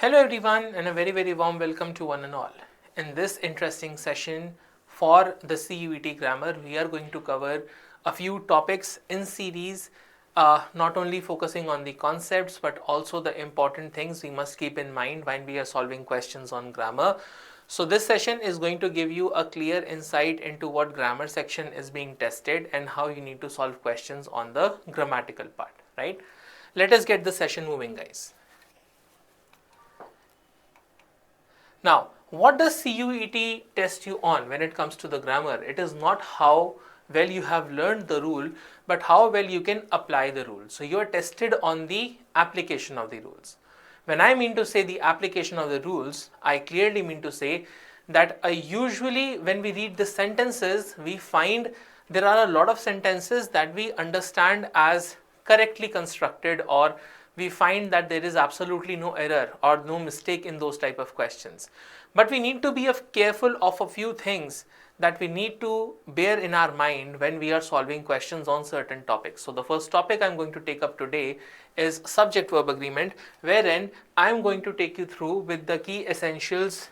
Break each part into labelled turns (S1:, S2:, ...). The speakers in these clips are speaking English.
S1: Hello everyone and a very warm welcome to one and all. In this interesting session for the CUET grammar, we are going to cover a few topics in series, not only focusing on the concepts but also the important things we must keep in mind when we are solving questions on grammar. So this session is going to give you a clear insight into what grammar section is being tested and how you need to solve questions on the grammatical part, right? Let us get the session moving, guys. Now, what does CUET test you on when it comes to the grammar? It is not how well you have learned the rule, but how well you can apply the rule. So, you are tested on the application of the rules. When I mean to say the application of the rules, I clearly mean to say that usually when we read the sentences, we find there are a lot of sentences that we understand as correctly constructed, or we find that there is absolutely no error or no mistake in those type of questions. But we need to be careful of a few things that we need to bear in our mind when we are solving questions on certain topics. So the first topic I'm going to take up today is subject-verb agreement, wherein I'm going to take you through with the key essentials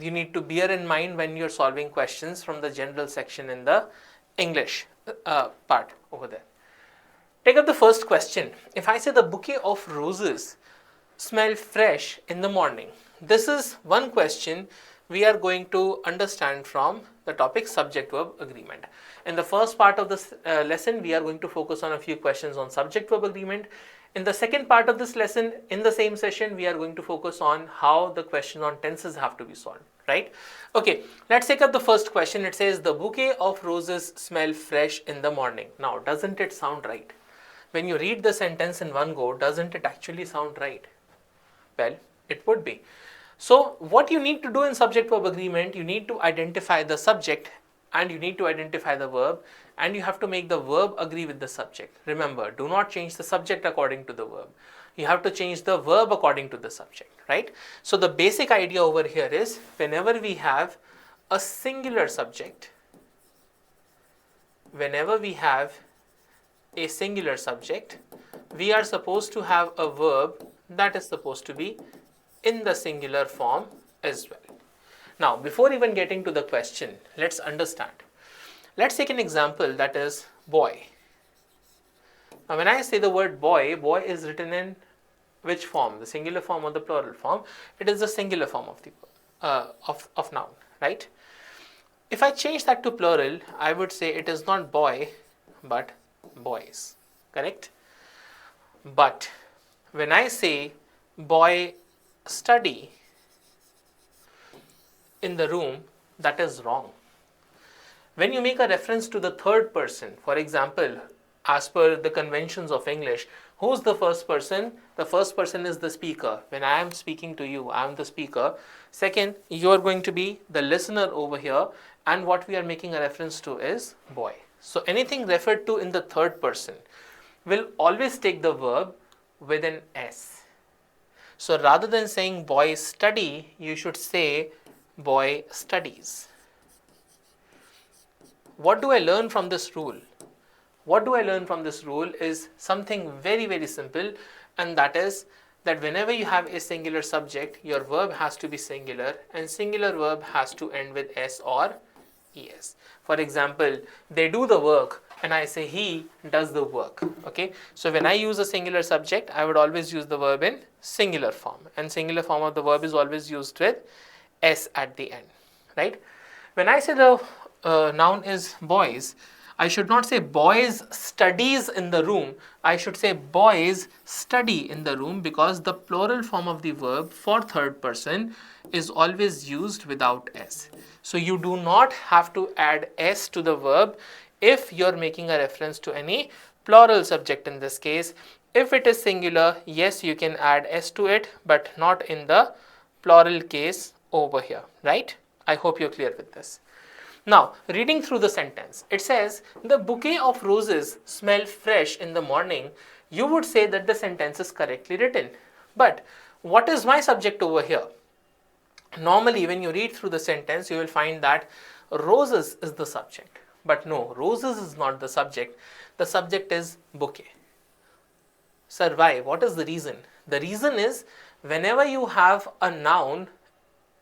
S1: you need to bear in mind when you're solving questions from the general section in the English part over there. Take up the first question. If I say the bouquet of roses smell fresh in the morning, this is one question we are going to understand from the topic subject-verb agreement. In the first part of this lesson, we are going to focus on a few questions on subject-verb agreement. In the second part of this lesson, in the same session, we are going to focus on how the question on tenses have to be solved, right? Okay, let's take up the first question. It says the bouquet of roses smell fresh in the morning. Now, doesn't it sound right? When you read the sentence in one go, doesn't it actually sound right? Well, it would be. So what you need to do in subject-verb agreement, you need to identify the subject and you need to identify the verb, and you have to make the verb agree with the subject. Remember, do not change the subject according to the verb. You have to change the verb according to the subject, right? So the basic idea over here is whenever we have a singular subject, whenever we have a singular subject, we are supposed to have a verb that is supposed to be in the singular form as well. Now, before even getting to the question, let's understand. Let's take an example, that is boy. Now, when I say the word boy, boy is written in which form? The singular form or the plural form? It is the singular form of the of noun, right? If I change that to plural, I would say it is not boy but boys, correct? But when I say boy study in the room, that is wrong. When you make a reference to the third person, for example, as per the conventions of English, who's the first person? The first person is the speaker. When I am speaking to you, I am the speaker. Second, you are going to be the listener over here, and what we are making a reference to is boy. So anything referred to in the third person will always take the verb with an S. So rather than saying boy study, you should say boy studies. What do I learn from this rule? What do I learn from this rule is something very simple, and that is that whenever you have a singular subject, your verb has to be singular, and singular verb has to end with S or ES. For example, they do the work and I say he does the work. Okay, so when I use a singular subject, I would always use the verb in singular form, and singular form of the verb is always used with S at the end, right? When I say the noun is boys, I should not say boys studies in the room. I should say boys study in the room, because the plural form of the verb for third person is always used without S. So you do not have to add S to the verb if you're making a reference to any plural subject in this case. If it is singular, yes, you can add S to it, but not in the plural case over here, right? I hope you're clear with this. Now, reading through the sentence, it says the bouquet of roses smell fresh in the morning. You would say that the sentence is correctly written. But what is my subject over here? Normally, when you read through the sentence, you will find that roses is the subject. But no, roses is not the subject. The subject is bouquet. Sir, why? What is the reason? The reason is whenever you have a noun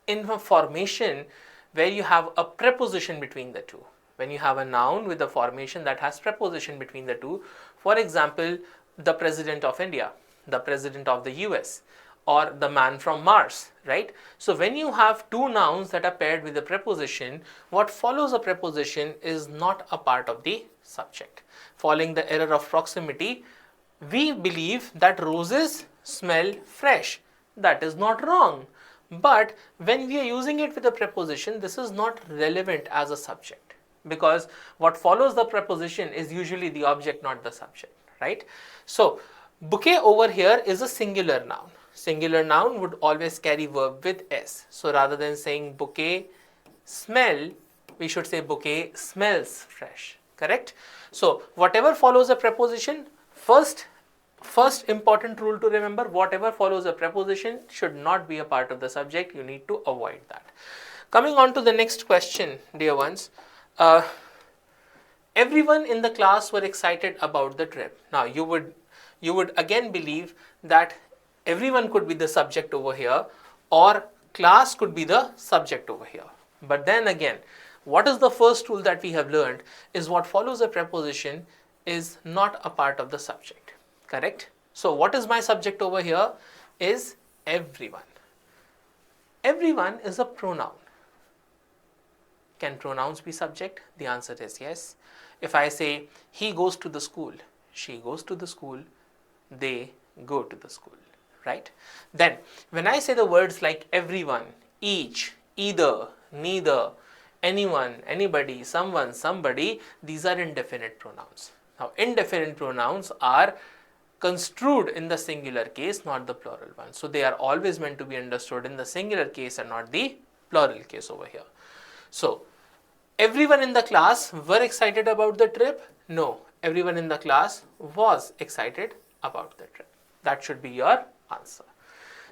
S1: in a formation where you have a preposition between the two, when you have a noun with a formation that has preposition between the two, for example, the President of India, the President of the US, or the man from Mars, right? So when you have two nouns that are paired with a preposition, what follows a preposition is not a part of the subject. Following the error of proximity, we believe that roses smell fresh. That is not wrong. But when we are using it with a preposition, this is not relevant as a subject, because what follows the preposition is usually the object, not the subject, right? So bouquet over here is a singular noun. Singular noun would always carry verb with S. So rather than saying bouquet smell, we should say bouquet smells fresh, correct? So whatever follows a preposition, first important rule to remember, whatever follows a preposition should not be a part of the subject. You need to avoid that. Coming on to the next question, dear ones. Everyone in the class were excited about the trip. Now you would again believe that everyone could be the subject over here, or class could be the subject over here. But then again, what is the first rule that we have learned is what follows a preposition is not a part of the subject, correct? So what is my subject over here is everyone. Everyone is a pronoun. Can pronouns be subject? The answer is yes. If I say he goes to the school, she goes to the school, they go to the school, right? Then when I say the words like everyone, each, either, neither, anyone, anybody, someone, somebody, these are indefinite pronouns. Now indefinite pronouns are construed in the singular case, not the plural one. So they are always meant to be understood in the singular case and not the plural case over here. So everyone in the class were excited about the trip? No, everyone in the class was excited about the trip. That should be your answer.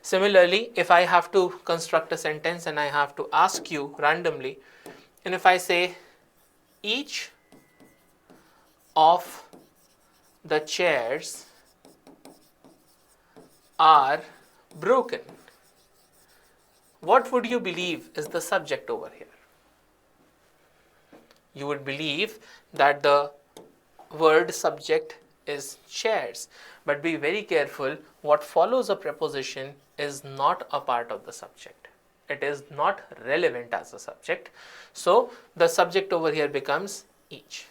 S1: Similarly, if I have to construct a sentence and I have to ask you randomly, and if I say each of the chairs are broken, what would you believe is the subject over here? You would believe that the word subject is chairs, but be very careful, what follows a preposition is not a part of the subject. It is not relevant as a subject. So the subject over here becomes each.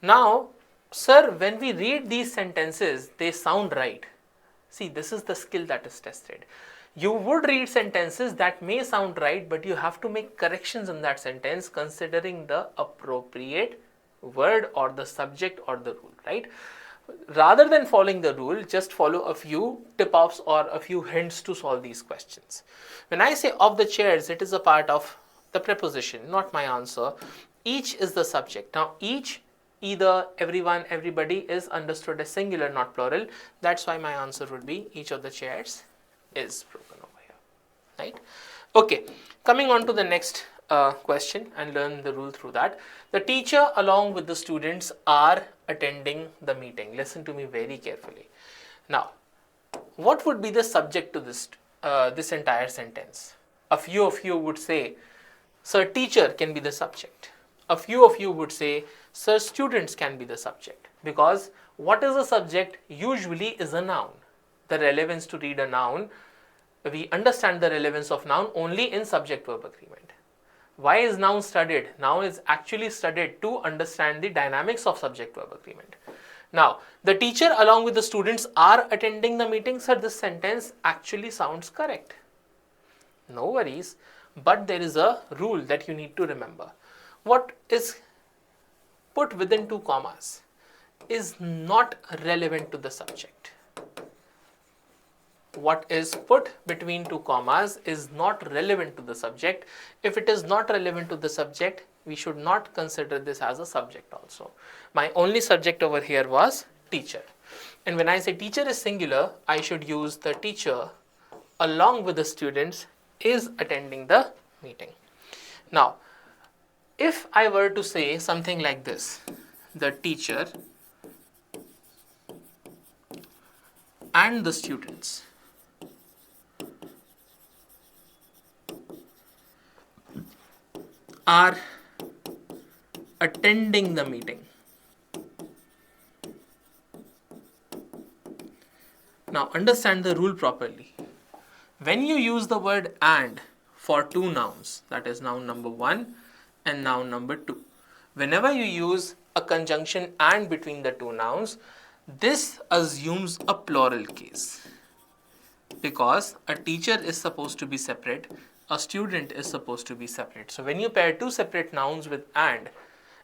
S1: Now, sir, when we read these sentences, they sound right. See, this is the skill that is tested. You would read sentences that may sound right, but you have to make corrections in that sentence considering the appropriate word or the subject or the rule, right? Rather than following the rule, just follow a few tip-offs or a few hints to solve these questions. When I say of the chairs, it is a part of the preposition, not my answer. Each is the subject. Now each, either, everyone, everybody is understood as singular, not plural. That's why my answer would be each of the chairs is broken over here, right? Okay, coming on to the next question and learn the rule through that. The teacher along with the students are attending the meeting. Listen to me very carefully. Now, what would be the subject to this entire sentence? A few of you would say, sir, teacher can be the subject. A few of you would say, sir, students can be the subject, because what is a subject usually is a noun. The relevance to read a noun, we understand the relevance of noun only in subject-verb agreement. Why is noun studied? Noun is actually studied to understand the dynamics of subject-verb agreement. Now, the teacher along with the students are attending the meeting. Sir, this sentence actually sounds correct. No worries, but there is a rule that you need to remember. What is put within 2 commas is not relevant to the subject. What is put between 2 commas is not relevant to the subject. If it is not relevant to the subject, we should not consider this as a subject also. My only subject over here was teacher. And when I say teacher is singular, I should use the teacher along with the students is attending the meeting. Now, if I were to say something like this, the teacher and the students are attending the meeting. Now understand the rule properly. When you use the word and for two nouns, that is noun number 1 and noun number 2, whenever you use a conjunction and between the two nouns, this assumes a plural case, because a teacher is supposed to be separate, a student is supposed to be separate. So when you pair two separate nouns with and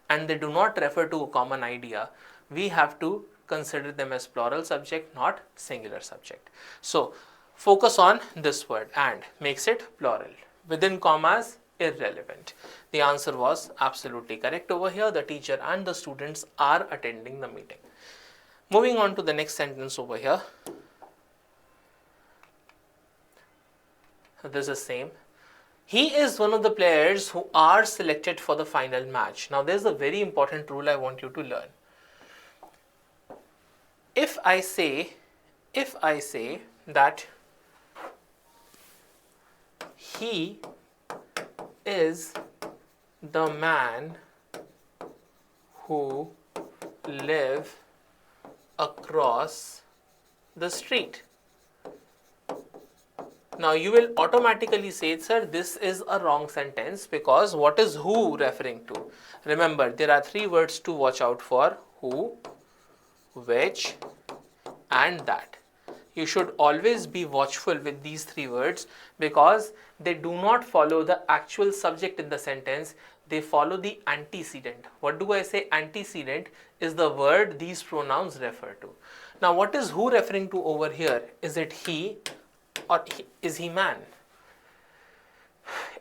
S1: they do not refer to a common idea, we have to consider them as plural subject, not singular subject. So focus on this word and makes it plural. Within commas, irrelevant. The answer was absolutely correct over here. The teacher and the students are attending the meeting. Moving on to the next sentence over here. This is same. He is one of the players who are selected for the final match. Now there's a very important rule I want you to learn. If I say that he is the man who live across the street. Now you will automatically say, sir, this is a wrong sentence, because what is who referring to? Remember, there are three words to watch out for: who, which, and that. You should always be watchful with these three words, because they do not follow the actual subject in the sentence, they follow the antecedent. What do I say? Antecedent is the word these pronouns refer to. Now what is who referring to over here? Is it he or is he man?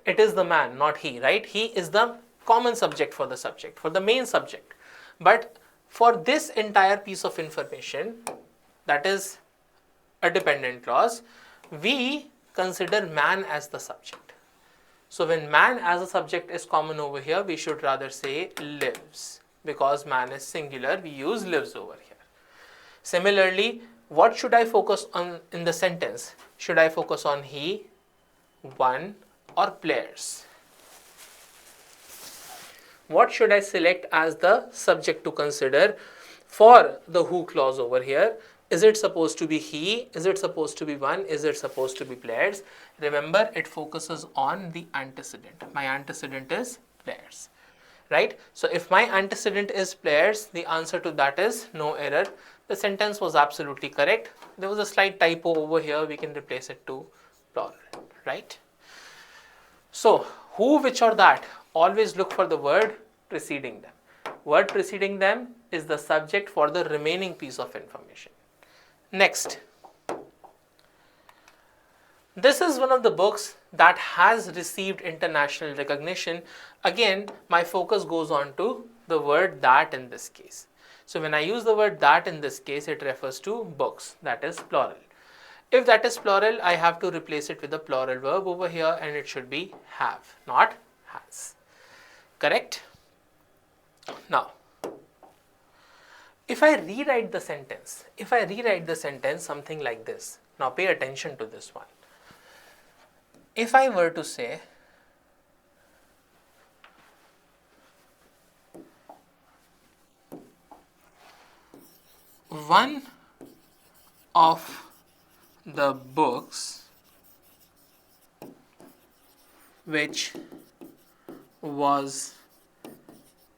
S1: It is the man, not he, right? He is the common subject for the subject, for the main subject. But for this entire piece of information, that is a dependent clause, we consider man as the subject. So when man as a subject is common over here, we should rather say lives, because man is singular, we use lives over here. Similarly, what should I focus on in the sentence? Should I focus on he, one, or players? What should I select as the subject to consider for the who clause over here? Is it supposed to be he? Is it supposed to be one? Is it supposed to be players? Remember, it focuses on the antecedent. My antecedent is players, right? So if my antecedent is players, the answer to that is no error. The sentence was absolutely correct. There was a slight typo over here. We can replace it to plural, right? So who, which, or that, always look for the word preceding them. Word preceding them is the subject for the remaining piece of information. Next, this is one of the books that has received international recognition. Again, my focus goes on to the word that in this case. So when I use the word that in this case, it refers to books, that is plural. If that is plural, I have to replace it with a plural verb over here, and it should be have, not has. Correct? Now, if I rewrite the sentence, something like this, now pay attention to this one. If I were to say, one of the books which was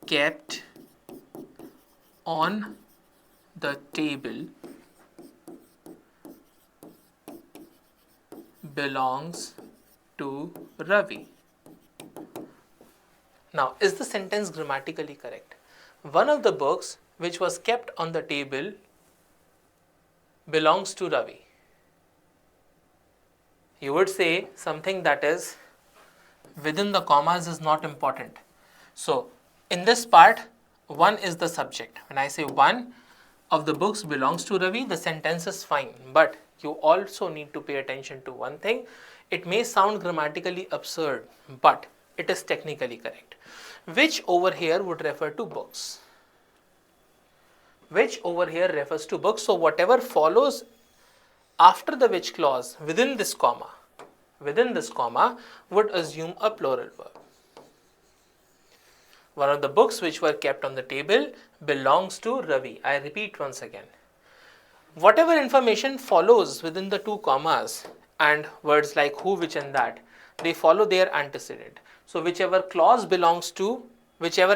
S1: kept on the table belongs to Ravi. Now, is the sentence grammatically correct? One of the books which was kept on the table belongs to Ravi. You would say something that is within the commas is not important. So, in this part, one is the subject. When I say one of the books belongs to Ravi, the sentence is fine. But you also need to pay attention to one thing. It may sound grammatically absurd, but it is technically correct. Which over here would refer to books. Which over here refers to books. So whatever follows after the which clause within this comma would assume a plural verb. One of the books which were kept on the table belongs to Ravi. I repeat once again. Whatever information follows within the two commas and words like who, which and that, they follow their antecedent. So whichever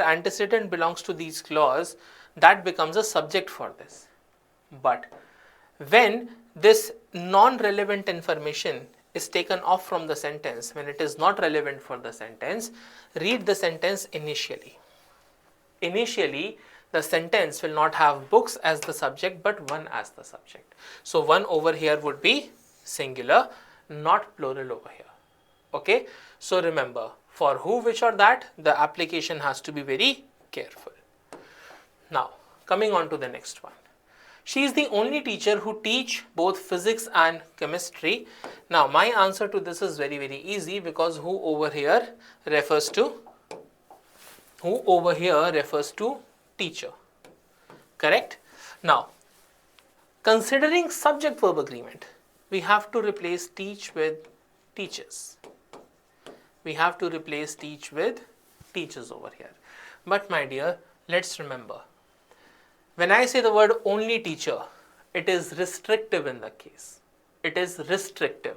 S1: antecedent belongs to these clause, that becomes a subject for this. But when this non-relevant information is taken off from the sentence, when it is not relevant for the sentence, read the sentence initially. Initially, the sentence will not have books as the subject but one as the subject. So one over here would be singular, not plural over here. Okay, so remember, for who, which or that, the application has to be very careful. Now coming on to the next one. She is the only teacher who teach both physics and chemistry. Now my answer to this is very easy, because who over here refers to teacher. Correct? Now considering subject verb agreement, we have to replace teach with teaches. We have to replace teach with teaches over here. But my dear, let's remember, when I say the word only teacher, it is restrictive in the case. It is restrictive.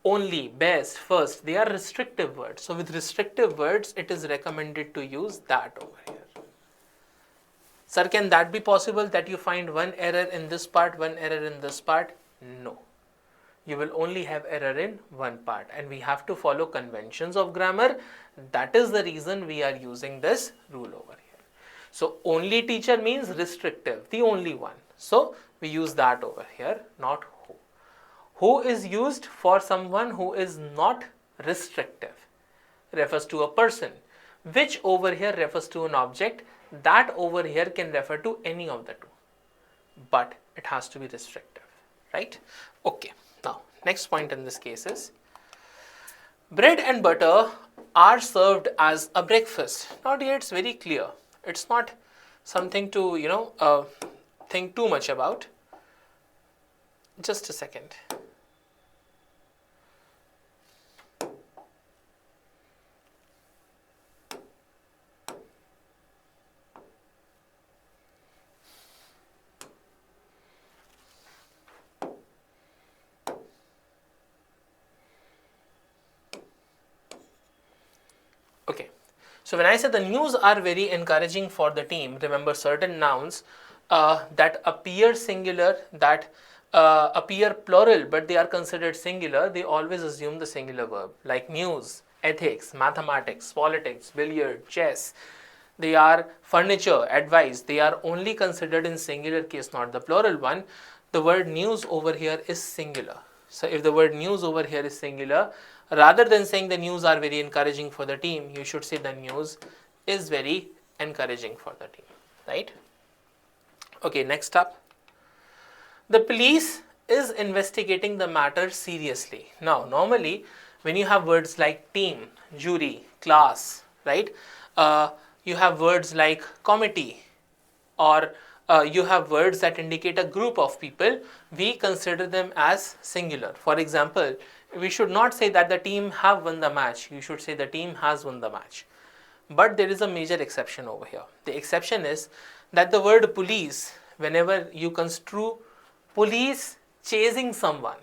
S1: Only, best, first, they are restrictive words. So with restrictive words, it is recommended to use that over here. Sir, can that be possible that you find one error in this part, one error in this part? No. You will only have error in one part, and we have to follow conventions of grammar. That is the reason we are using this rule over here. So only teacher means restrictive, the only one. So we use that over here, not who. Who is used for someone who is not restrictive, refers to a person. Which over here refers to an object. That over here can refer to any of the two, but it has to be restrictive, right? Okay, now next point in this case is bread and butter are served as a breakfast. Now dear, it's very clear. It's not something to think too much about. Just a second. Okay, so when I say the news are very encouraging for the team, remember certain nouns that appear singular, that appear plural, but they are considered singular, they always assume the singular verb, like news, ethics, mathematics, politics, billiard, chess. They are furniture, advice, they are only considered in singular case, not the plural one. The word news over here is singular. So if the word news over here is singular, rather than saying the news are very encouraging for the team, you should say the news is very encouraging for the team, right? Okay, next up. The police is investigating the matter seriously. Now, normally when you have words like team, jury, class, right? You have words like committee, or you have words that indicate a group of people. We consider them as singular. For example, we should not say that the team have won the match. You should say the team has won the match. But there is a major exception over here. The exception is that the word police, whenever you construe police chasing someone,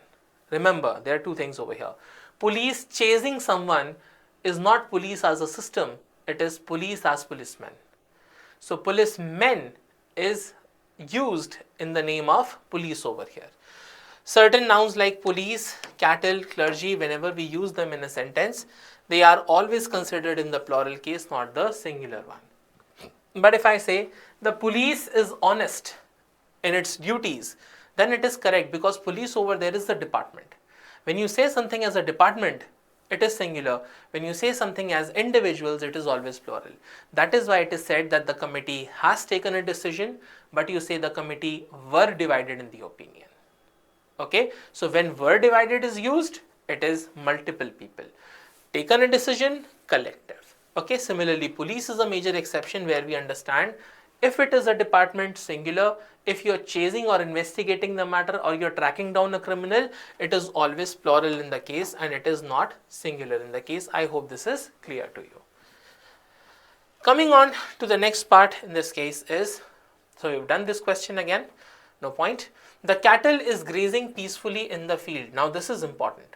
S1: remember there are two things over here. Police chasing someone is not police as a system, it is police as policemen. So policemen is used in the name of police over here. Certain nouns like police, cattle, clergy, whenever we use them in a sentence, they are always considered in the plural case, not the singular one. But if I say the police is honest in its duties, then it is correct, because police over there is the department. When you say something as a department, it is singular. When you say something as individuals, it is always plural. That is why it is said that the committee has taken a decision, but you say the committee were divided in the opinion. Okay, so when were divided is used, it is multiple people. Taken a decision, collective. Okay, similarly, police is a major exception where we understand if it is a department, singular. If you are chasing or investigating the matter, or you are tracking down a criminal, it is always plural in the case, and it is not singular in the case. I hope this is clear to you. Coming on to the next part in this case is, so we've done this question again, no point. The cattle is grazing peacefully in the field. Now this is important.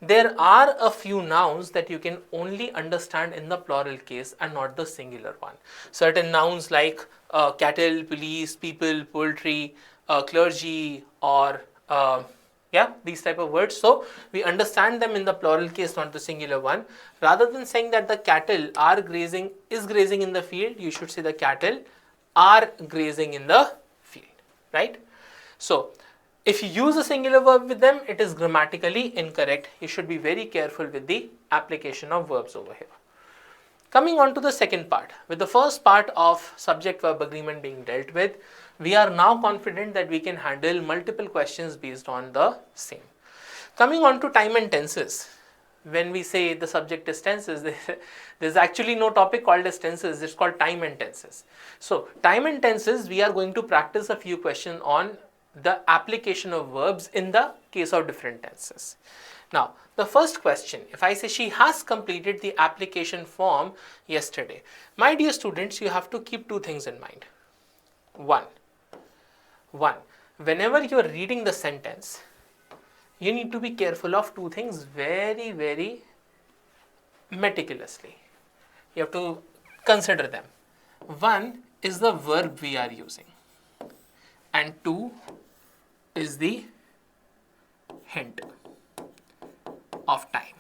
S1: There are a few nouns that you can only understand in the plural case and not the singular one. Certain nouns like cattle, police, people, poultry, clergy, or these type of words. So we understand them in the plural case, not the singular one. Rather than saying that the cattle are grazing, is grazing in the field, you should say the cattle are grazing in the field, right? So if you use a singular verb with them, it is grammatically incorrect. You should be very careful with the application of verbs over here. Coming on to the second part, with the first part of subject-verb agreement being dealt with, we are now confident that we can handle multiple questions based on the same. Coming on to time and tenses. When we say the subject is tenses, there's actually no topic called as tenses, it's called time and tenses. So time and tenses, we are going to practice a few questions on the application of verbs in the case of different tenses. Now, the first question, if I say she has completed the application form yesterday, my dear students, you have to keep two things in mind. One, whenever you are reading the sentence, you need to be careful of two things very, very meticulously. You have to consider them. One is the verb we are using, and two is the hint of time.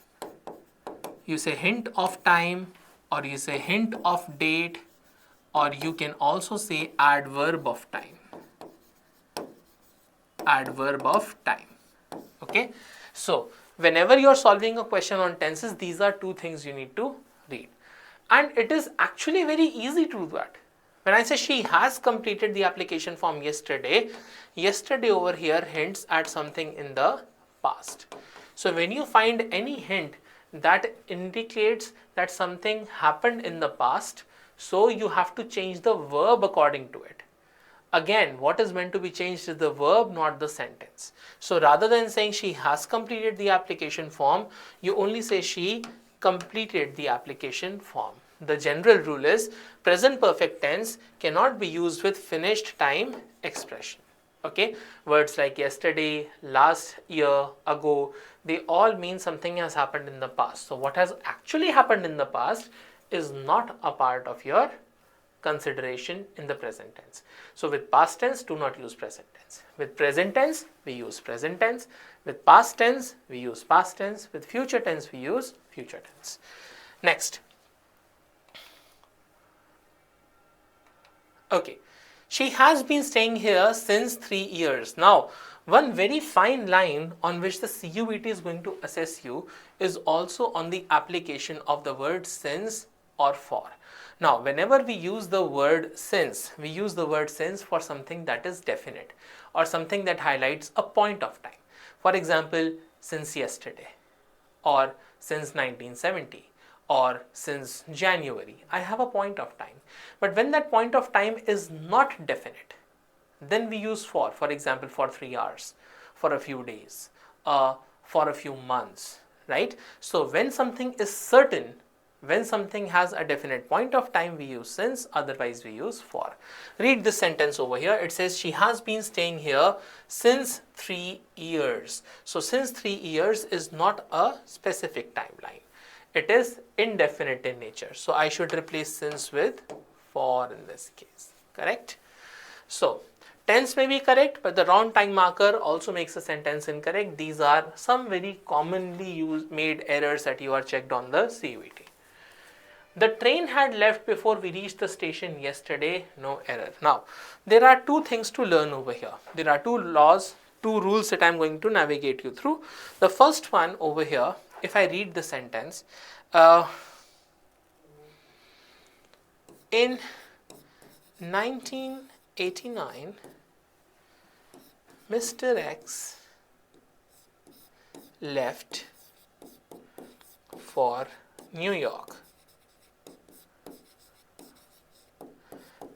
S1: You say hint of time, or you say hint of date, or you can also say adverb of time. Adverb of time. Okay, so whenever you are solving a question on tenses, these are two things you need to read, and it is actually very easy to do that. When I say she has completed the application form yesterday, yesterday over here hints at something in the past. So when you find any hint that indicates that something happened in the past, so you have to change the verb according to it. Again, what is meant to be changed is the verb, not the sentence. So rather than saying she has completed the application form, you only say she completed the application form. The general rule is present perfect tense cannot be used with finished time expression. Okay, words like yesterday, last year, ago, they all mean something has happened in the past. So what has actually happened in the past is not a part of your consideration in the present tense. So with past tense, do not use present tense. With present tense, we use present tense. With past tense, we use past tense. With future tense, we use future tense. Next. Okay, she has been staying here since 3 years. Now, one very fine line on which the CUET is going to assess you is also on the application of the word since or for. Now, whenever we use the word since, we use the word since for something that is definite or something that highlights a point of time. For example, since yesterday, or since 1970. Or since January. I have a point of time. But when that point of time is not definite, then we use for. For example, for 3 hours, for a few days, for a few months, right? So when something is certain, when something has a definite point of time, we use since, otherwise we use for. Read this sentence over here. It says she has been staying here since 3 years. So since 3 years is not a specific timeline. It is indefinite in nature. So I should replace since with for in this case, correct? So tense may be correct, but the round time marker also makes the sentence incorrect. These are some very commonly made errors that you are checked on the CUET. The train had left before we reached the station yesterday, no error. Now, there are two things to learn over here. There are two laws, two rules that I am going to navigate you through. The first one over here, if I read the sentence, in 1989, Mr. X left for New York.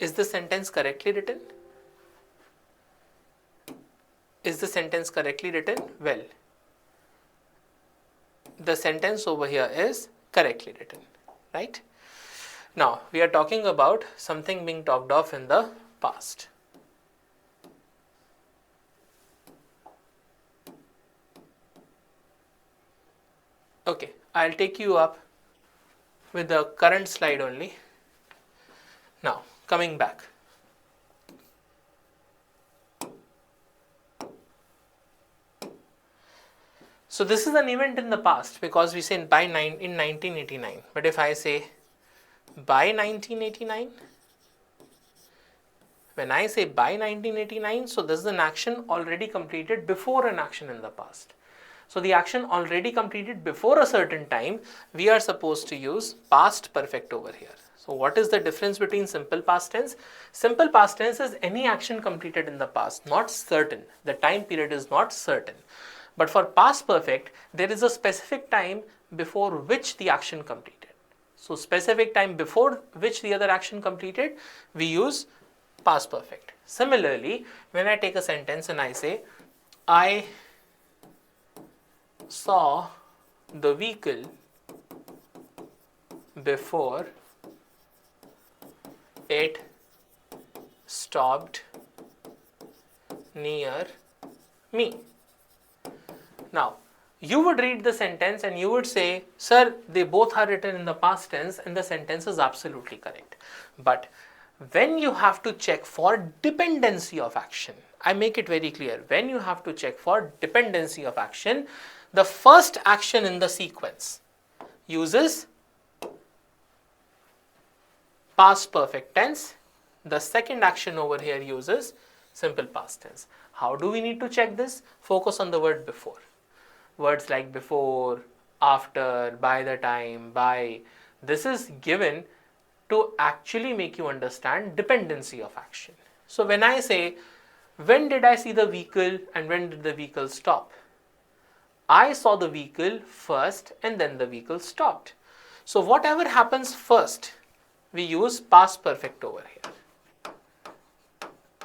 S1: Is the sentence correctly written? Is the sentence correctly written? Well, the sentence over here is correctly written, right? Now we are talking about something being talked of in the past. Okay, I'll take you up with the current slide only. Now, coming back. So this is an event in the past because we say in 1989. But if I say by 1989, when I say by 1989, so this is an action already completed before an action in the past. So the action already completed before a certain time, we are supposed to use past perfect over here. So what is the difference between simple past tense? Simple past tense is any action completed in the past, not certain. The time period is not certain. But for past perfect, there is a specific time before which the action completed. So specific time before which the other action completed, we use past perfect. Similarly, when I take a sentence and I say, I saw the vehicle before it stopped near me. Now, you would read the sentence and you would say, sir, they both are written in the past tense and the sentence is absolutely correct. But when you have to check for dependency of action, I make it very clear, when you have to check for dependency of action, the first action in the sequence uses past perfect tense. The second action over here uses simple past tense. How do we need to check this? Focus on the word before. Words like before, after, by the time, by. This is given to actually make you understand dependency of action. So when I say, when did I see the vehicle and when did the vehicle stop? I saw the vehicle first and then the vehicle stopped. So whatever happens first, we use past perfect over here.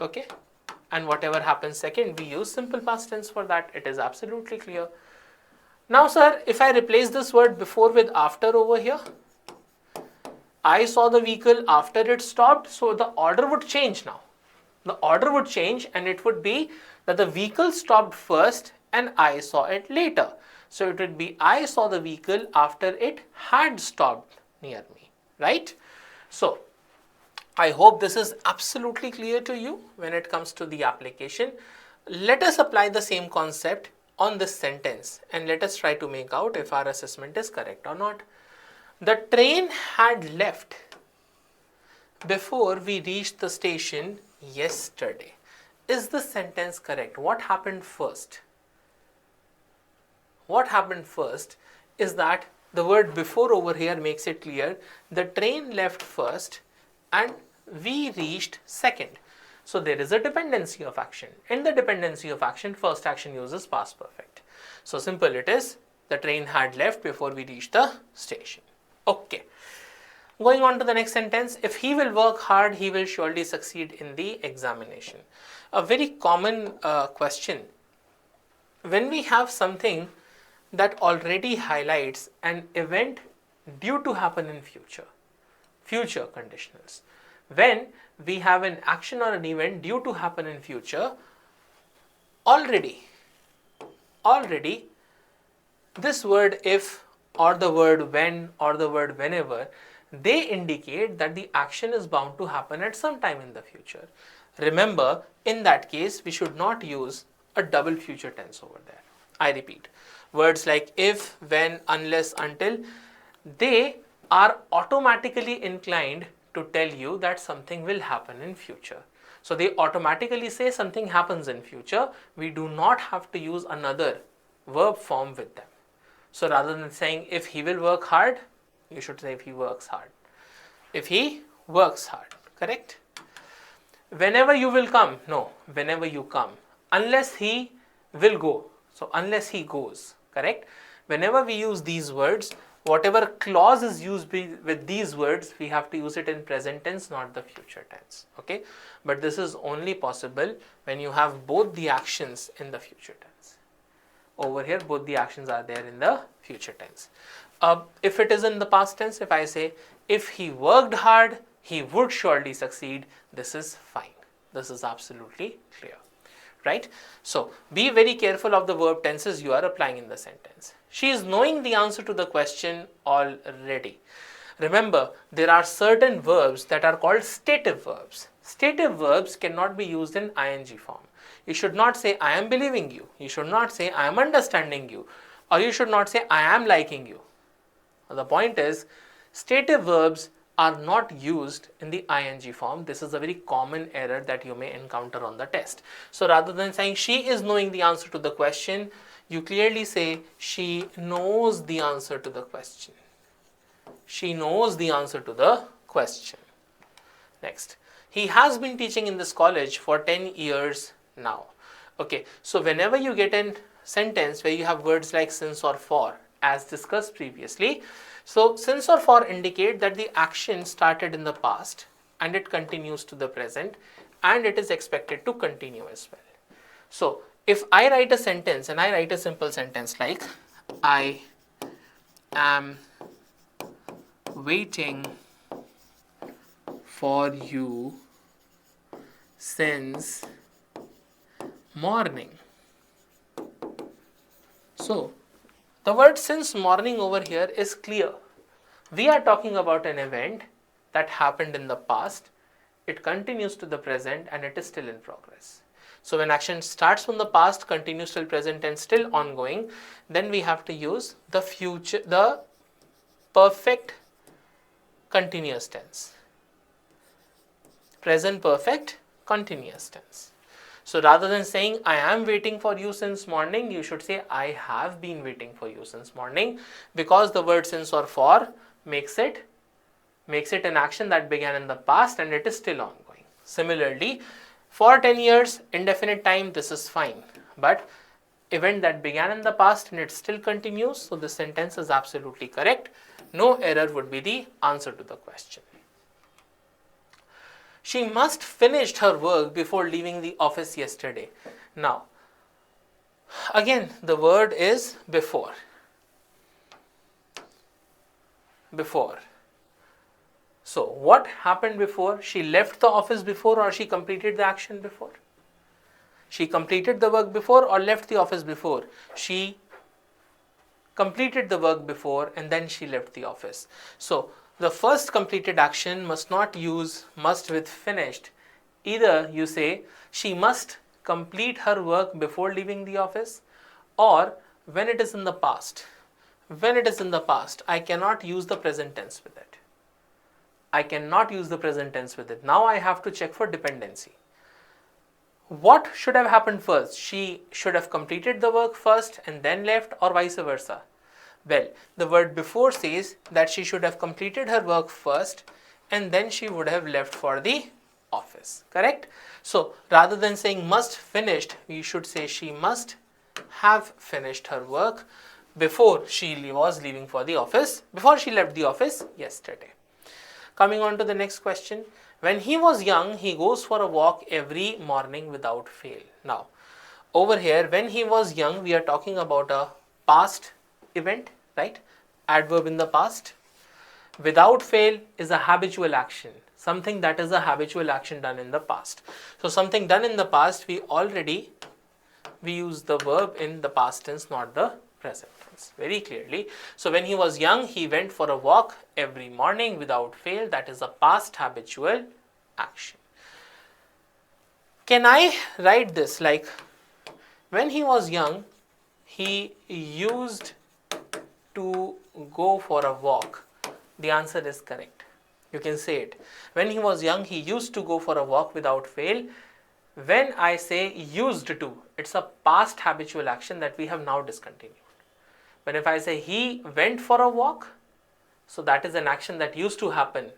S1: Okay? And whatever happens second, we use simple past tense for that. It is absolutely clear. Now, sir, if I replace this word before with after over here, I saw the vehicle after it stopped, so the order would change now. The order would change and it would be that the vehicle stopped first and I saw it later. So it would be I saw the vehicle after it had stopped near me, right? So I hope this is absolutely clear to you when it comes to the application. Let us apply the same concept on this sentence and let us try to make out if our assessment is correct or not. The train had left before we reached the station yesterday. Is this sentence correct? What happened first? What happened first is that the word before over here makes it clear. The train left first and we reached second. So there is a dependency of action. In the dependency of action, first action uses past perfect. So simple it is, the train had left before we reached the station. Okay. Going on to the next sentence, if he will work hard, he will surely succeed in the examination. A very common question. When we have something that already highlights an event due to happen in future conditionals. When we have an action or an event due to happen in future, already this word if or the word when or the word whenever, they indicate that the action is bound to happen at some time in the future. Remember, in that case, we should not use a double future tense over there. I repeat, words like if, when, unless, until, they are automatically inclined to tell you that something will happen in future. So they automatically say something happens in future. We do not have to use another verb form with them. So rather than saying if he will work hard, you should say if he works hard. If he works hard, correct? Whenever you will come, no, whenever you come. Unless he will go, so unless he goes, correct? Whenever we use these words, whatever clause is used with these words, we have to use it in present tense, not the future tense, okay? But this is only possible when you have both the actions in the future tense. over here both the actions are there in the future tense. If it is in the past tense, if I say if he worked hard, he would surely succeed, this is fine. This is absolutely clear, right? So be very careful of the verb tenses you are applying in the sentence. She is knowing the answer to the question already. Remember, there are certain verbs that are called stative verbs. Stative verbs cannot be used in ing form. You should not say I am believing you. You should not say I am understanding you. Or you should not say I am liking you. The point is, stative verbs are not used in the ing form. This is a very common error that you may encounter on the test. So rather than saying she is knowing the answer to the question, you clearly say she knows the answer to the question. She knows the answer to the question. Next, he has been teaching in this college for 10 years now. Okay, so whenever you get a sentence where you have words like since or for, as discussed previously, so since or for indicate that the action started in the past and it continues to the present and it is expected to continue as well. So if I write a sentence and I write a simple sentence like I am waiting for you since morning. So the word since morning over here is clear. We are talking about an event that happened in the past, it continues to the present and it is still in progress. So when action starts from the past, continues till present and still ongoing, then we have to use the future, the perfect continuous tense. Present perfect continuous tense. So rather than saying I am waiting for you since morning, you should say I have been waiting for you since morning, because the word since or for makes it an action that began in the past and it is still ongoing. Similarly, for 10 years, indefinite time, this is fine. But event that began in the past and it still continues, so the sentence is absolutely correct. No error would be the answer to the question. She must finished her work before leaving the office yesterday. Now, again, the word is before. Before. So, what happened before? She left the office before or she completed the action before? She completed the work before or left the office before? She completed the work before and then she left the office. So, the first completed action must not use must with finished. Either you say she must complete her work before leaving the office, or when it is in the past. When it is in the past, I cannot use the present tense with it. I cannot use the present tense with it. Now I have to check for dependency. What should have happened first? She should have completed the work first and then left, or vice versa? Well, the word before says that she should have completed her work first and then she would have left for the office, correct? So rather than saying must finished, we should say she must have finished her work before she was leaving for the office, before she left the office yesterday. Coming on to the next question. When he was young, he goes for a walk every morning without fail. Now, over here, when he was young, we are talking about a past event, right? Adverb in the past. Without fail is a habitual action, something that is a habitual action done in the past. So something done in the past, we use the verb in the past tense, not the present tense, very clearly. So when he was young, he went for a walk every morning without fail. That is a past habitual action. Can I write this like when he was young, he used to go for a walk? The answer is correct. You can say it. When he was young, he used to go for a walk without fail. When I say used to, it's a past habitual action that we have now discontinued. But if I say he went for a walk, so that is an action that used to happen.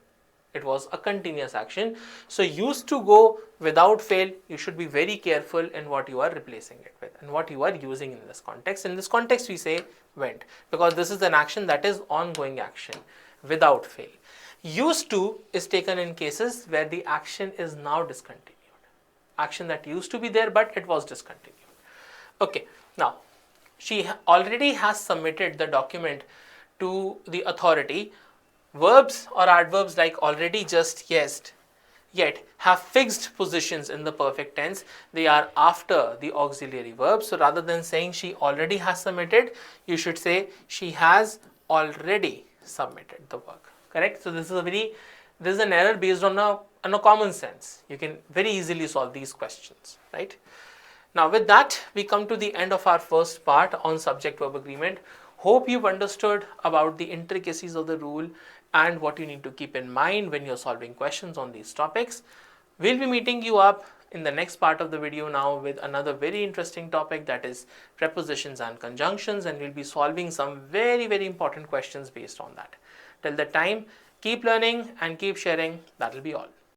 S1: It was a continuous action. So used to go without fail, you should be very careful in what you are replacing it with and what you are using in this context. In this context, we say went, because this is an action that is ongoing action without fail. Used to is taken in cases where the action is now discontinued. Action that used to be there, but it was discontinued. Okay, now she already has submitted the document to the authority. Verbs or adverbs like already, just, yet have fixed positions in the perfect tense. They are after the auxiliary verb. So rather than saying she already has submitted, you should say she has already submitted the work. Correct? So this is an error based on a common sense. You can very easily solve these questions, right? Now with that, we come to the end of our first part on subject-verb agreement. Hope you've understood about the intricacies of the rule and what you need to keep in mind when you're solving questions on these topics. We'll be meeting you up in the next part of the video now with another very interesting topic, that is prepositions and conjunctions, and we'll be solving some very, very important questions based on that. Till that time, keep learning and keep sharing. That'll be all.